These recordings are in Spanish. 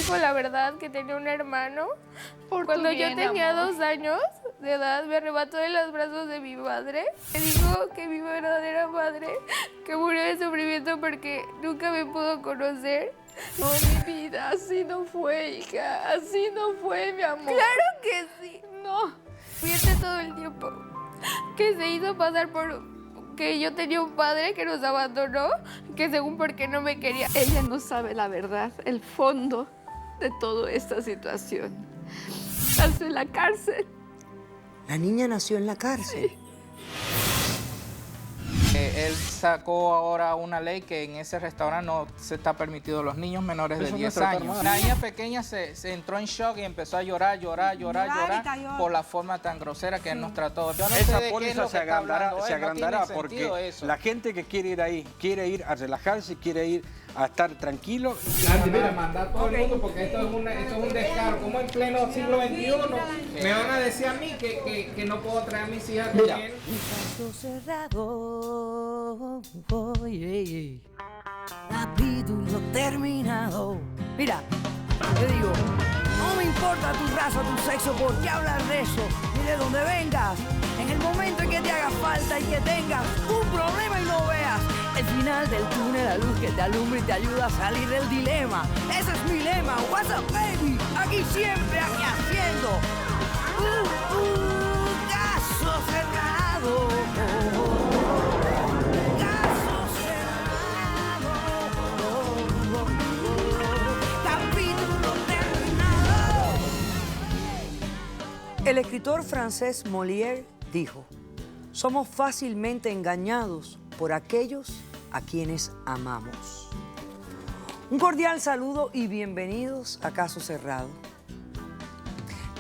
dijo la verdad que tenía un hermano. Cuando yo tenía amor. 2 años de edad, me arrebató de los brazos de mi madre. Me dijo que mi verdadera madre, que murió de sufrimiento porque nunca me pudo conocer. No, mi vida, así no fue, hija. Así no fue, mi amor. ¡Claro que sí! No. Miente todo el tiempo. Que se hizo pasar por que yo tenía un padre que nos abandonó, que según porque no me quería. Ella no sabe la verdad, el fondo de toda esta situación. Nació en la cárcel. La niña nació en la cárcel. Él sacó ahora una ley que en ese restaurante no se está permitido los niños menores de 10 años. La niña pequeña se entró en shock y empezó a llorar por la forma tan grosera que él nos trató. Yo no sé Esa de qué es póliza lo se que está hablando él, no agrandará tiene porque sentido eso. la gente que quiere ir ahí, quiere ir a relajarse, quiere ir a estar tranquilo. Mira, manda a todo el mundo porque esto es un descaro. Como en pleno siglo XXI me van a decir a mí que no puedo traer a mis hijas con él. Caso cerrado, capítulo terminado. Mira, te digo, no me importa tu raza, tu sexo, por qué hablar de eso, ni de dónde vengas. En el momento en que te haga falta y que tengas un problema y no veas el final del túnel, la luz que te alumbra y te ayuda a salir del dilema. Ese es mi lema. What's up, baby? Aquí siempre, aquí haciendo caso cerrado. Caso cerrado. Capítulo terminado. El escritor francés Molière dijo: somos fácilmente engañados por aquellos a quienes amamos. Un cordial saludo y bienvenidos a Caso Cerrado.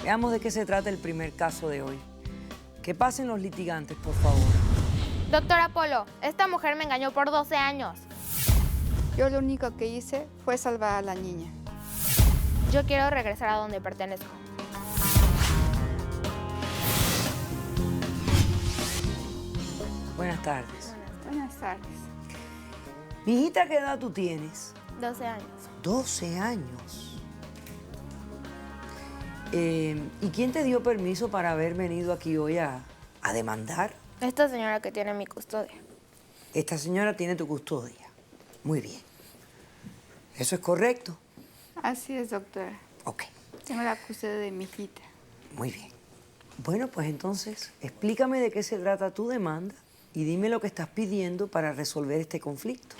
Veamos de qué se trata el primer caso de hoy. Que pasen los litigantes, por favor. Doctor Apolo, esta mujer me engañó por 12 años. Yo lo único que hice fue salvar a la niña. Yo quiero regresar a donde pertenezco. Buenas tardes. Buenas tardes. Mi hijita, ¿qué edad tú tienes? 12 años. 12 años. ¿Y quién te dio permiso para haber venido aquí hoy a demandar? Esta señora que tiene mi custodia. Esta señora tiene tu custodia. Muy bien. ¿Eso es correcto? Así es, doctora. Ok, Tengo la custodia de mi hijita. muy bien. Bueno, pues entonces, explícame de qué se trata tu demanda y dime lo que estás pidiendo para resolver este conflicto.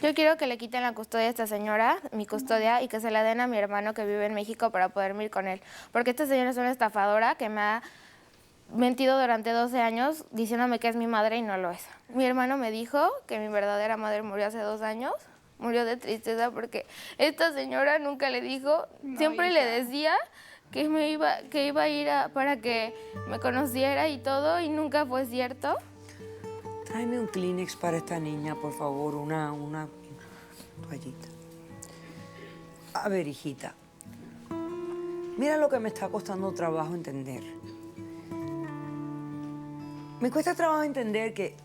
Yo quiero que le quiten la custodia a esta señora, mi custodia, y que se la den a mi hermano que vive en México para poderme ir con él. Porque esta señora es una estafadora que me ha mentido durante 12 años diciéndome que es mi madre y no lo es. Mi hermano me dijo que mi verdadera madre murió hace 2 años. Murió de tristeza porque esta señora nunca le dijo, siempre le decía que iba a ir para que me conociera y todo, y nunca fue cierto. Tráeme un Kleenex para esta niña, por favor, una toallita. A ver, hijita, mira lo que me está costando trabajo entender. Me cuesta trabajo entender que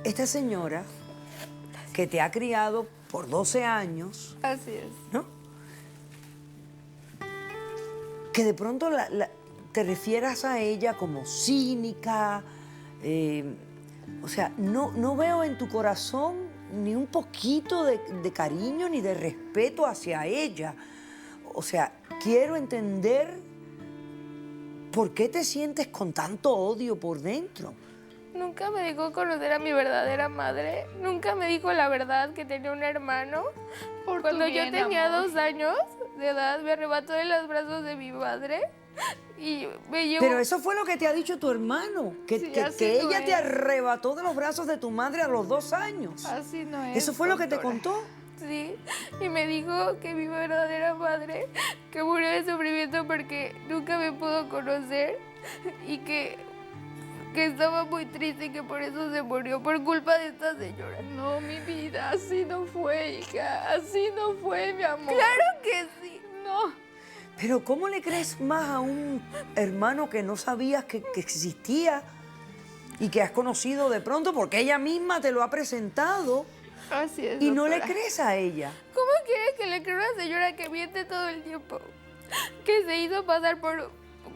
esta señora que te ha criado por 12 años, Así es. ¿no? Que de pronto te refieras a ella como cínica. O sea, no veo en tu corazón ni un poquito de cariño ni de respeto hacia ella. O sea, quiero entender por qué te sientes con tanto odio por dentro. Nunca me dejó conocer a mi verdadera madre. Nunca me dijo la verdad que tenía un hermano. Por tu Cuando bien, yo tenía amor. 2 años de edad, me arrebató de los brazos de mi madre y me llevó... Pero eso fue lo que te ha dicho tu hermano, que, Sí, que así no ella te es. arrebató de los brazos de tu madre a los 2 años. Así no es. ¿Eso fue lo que te doctora. contó? Sí, y me dijo que mi verdadera madre, que murió de sufrimiento porque nunca me pudo conocer y que estaba muy triste y que por eso se murió, por culpa de esta señora. No, mi vida, así no fue, hija. Así no fue, mi amor. ¡Claro que sí! No. Pero ¿cómo le crees más a un hermano que no sabías que existía y que has conocido de pronto porque ella misma te lo ha presentado Así es, y no le doctora. crees a ella? ¿Cómo quiere que que le creo a una señora que miente todo el tiempo. Que se hizo pasar por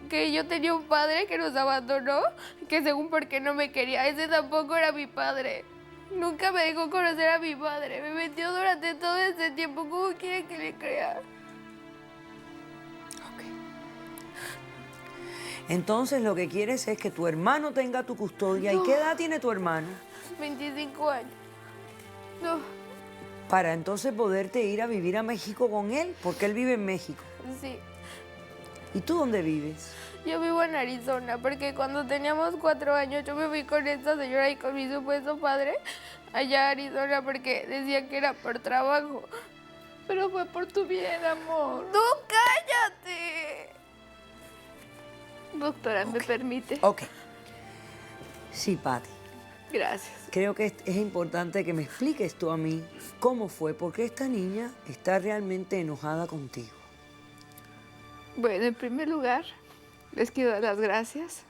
que yo tenía un padre que nos abandonó, que según porque no me quería. Ese tampoco era mi padre. Nunca me dejó conocer a mi padre. Me metió durante todo ese tiempo. ¿Cómo quiere que le crea? Entonces lo que quieres es que tu hermano tenga tu custodia. ¿Y qué edad tiene tu hermano? 25 años. No, Para entonces poderte ir a vivir a México con él, porque él vive en México. sí. ¿Y tú dónde vives? Yo vivo en Arizona porque cuando teníamos 4 años yo me fui con esta señora y con mi supuesto padre allá a Arizona porque decían que era por trabajo. Pero fue por tu bien, amor. ¡No, cállate! Doctora, ¿me permite? Ok. Sí, Patti. Gracias. Creo que es importante que me expliques tú a mí cómo fue, porque esta niña está realmente enojada contigo. Bueno, en primer lugar, les quiero dar las gracias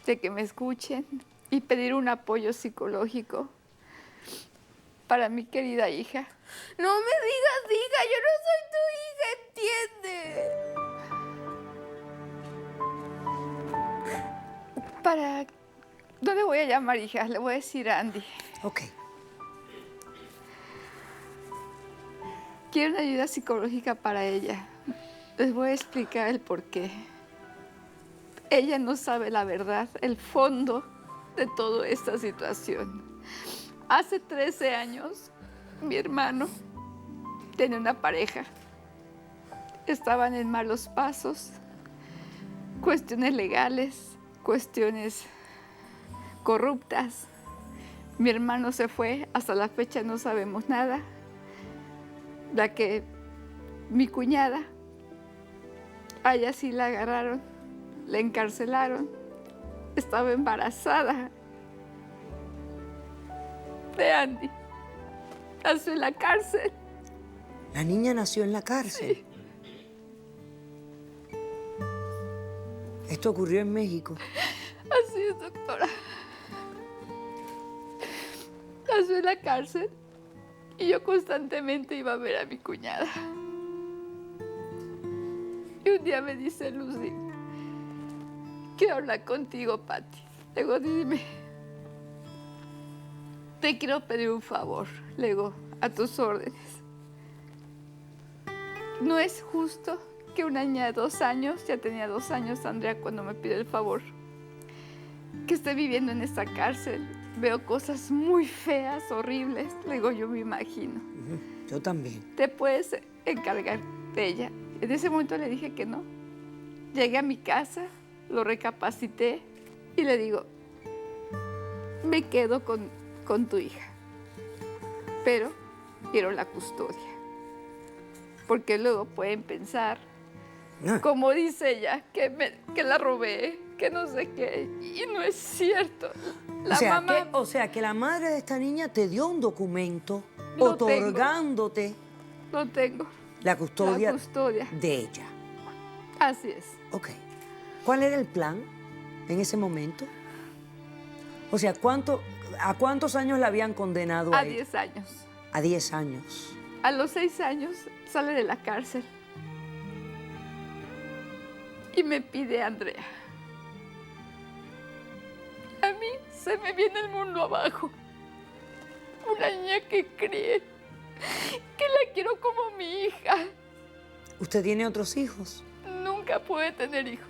de que me escuchen y pedir un apoyo psicológico para mi querida hija. No me digas hija, yo no soy tu hija, ¿entiendes? Para... No le voy a llamar hija, le voy a decir Andy. Ok. Quiero una ayuda psicológica para ella. Les voy a explicar el por qué. Ella no sabe la verdad, el fondo de toda esta situación. Hace 13 años, mi hermano tenía una pareja. Estaban en malos pasos, cuestiones legales, cuestiones corruptas. Mi hermano se fue, hasta la fecha no sabemos nada. La que mi cuñada, a ella sí la agarraron, la encarcelaron, estaba embarazada de Andy, nació en la cárcel. La niña nació en la cárcel. Sí. Esto ocurrió en México. Así es, doctora. Nació en la cárcel y yo constantemente iba a ver a mi cuñada. Y un día me dice Lucy, quiero hablar contigo, Patti. Le digo, dime. Te quiero pedir un favor. Le digo, a tus órdenes. No es justo que una niña de 2 años, ya tenía 2 años Andrea cuando me pide el favor, que esté viviendo en esta cárcel. Veo cosas muy feas, horribles. Le digo, yo me imagino. Yo también. ¿Te puedes encargar de ella? En ese momento le dije que no. Llegué a mi casa, lo recapacité y le digo, me quedo con tu hija, pero quiero la custodia. Porque luego pueden pensar, como dice ella, que la robé, que no sé qué, y no es cierto. O sea, que la madre de esta niña te dio un documento Lo tengo. otorgándote No tengo la custodia, la custodia. de ella. Así es. Ok. ¿Cuál era el plan en ese momento? O sea, ¿a cuántos años la habían condenado A ella? 10 años. A 10 años. A los 6 años sale de la cárcel y me pide a Andrea. A mí se me viene el mundo abajo. Una niña que cree que la quiero como mi hija. ¿Usted tiene otros hijos? Nunca pude tener hijos.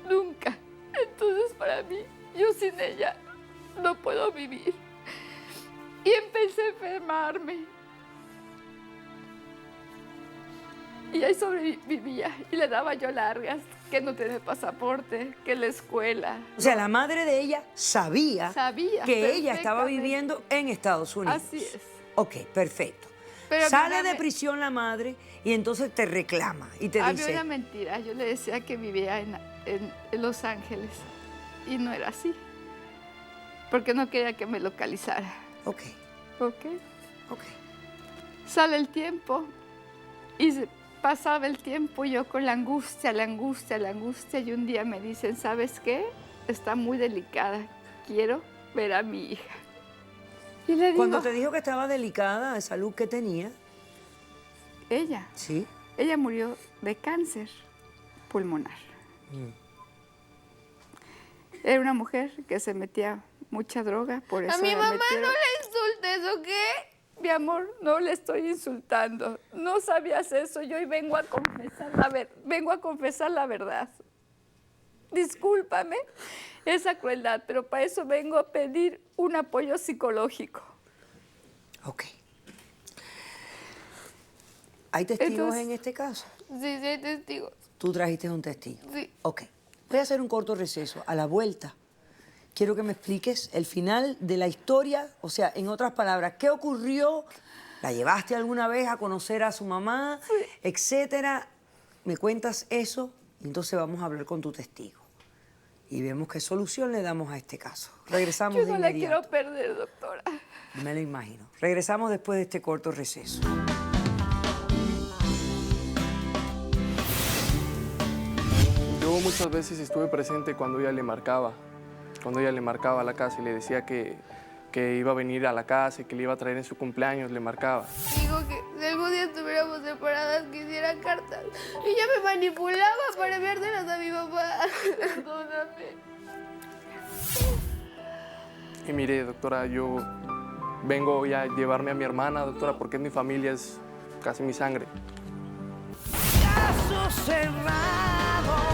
Nunca. Entonces para mí, yo sin ella no puedo vivir. Y empecé a enfermarme. Y ahí sobrevivía y le daba yo largas, que no tiene pasaporte, que la escuela. O sea, la madre de ella sabía que ella estaba perfectamente. viviendo en Estados Unidos. Así es. Ok, perfecto. Pero Sale mira, de prisión la madre y entonces te reclama y te había dice... una mentira. Yo le decía que vivía en Los Ángeles y no era así. Porque no quería que me localizara. Ok, ¿Ok? ok. Sale el tiempo y pasaba el tiempo yo con la angustia y un día me dicen, ¿sabes qué? Está muy delicada, quiero ver a mi hija. Y le digo, Cuando te dijo que estaba delicada de salud, ¿qué tenía? ella. Sí. Ella murió de cáncer pulmonar. Era una mujer que se metía mucha droga, por eso A mi la mamá metieron. no le insultes, ¿ok? Mi amor, no le estoy insultando. No sabías eso. Yo hoy vengo a confesar la verdad. Discúlpame esa crueldad, pero para eso vengo a pedir un apoyo psicológico. Ok. ¿Hay testigos Entonces- en este caso? Sí, sí hay testigos. Tú trajiste un testigo. Sí. Ok. Voy a hacer un corto receso. A la vuelta, quiero que me expliques el final de la historia. O sea, en otras palabras, ¿qué ocurrió? ¿La llevaste alguna vez a conocer a su mamá? Etcétera. Me cuentas eso y entonces vamos a hablar con tu testigo. Y vemos qué solución le damos a este caso. Regresamos Yo de no la inmediato. quiero perder, doctora. Me lo imagino. Regresamos después de este corto receso. Yo muchas veces estuve presente cuando ella le marcaba a la casa y le decía que iba a venir a la casa y que le iba a traer en su cumpleaños, le marcaba. Digo que si algún día estuviéramos separadas, que hiciera cartas. Y ella me manipulaba para enviárselas a mi papá. Perdóname. Y mire, doctora, yo vengo hoy a llevarme a mi hermana, doctora, porque es mi familia, es casi mi sangre. Caso cerrado.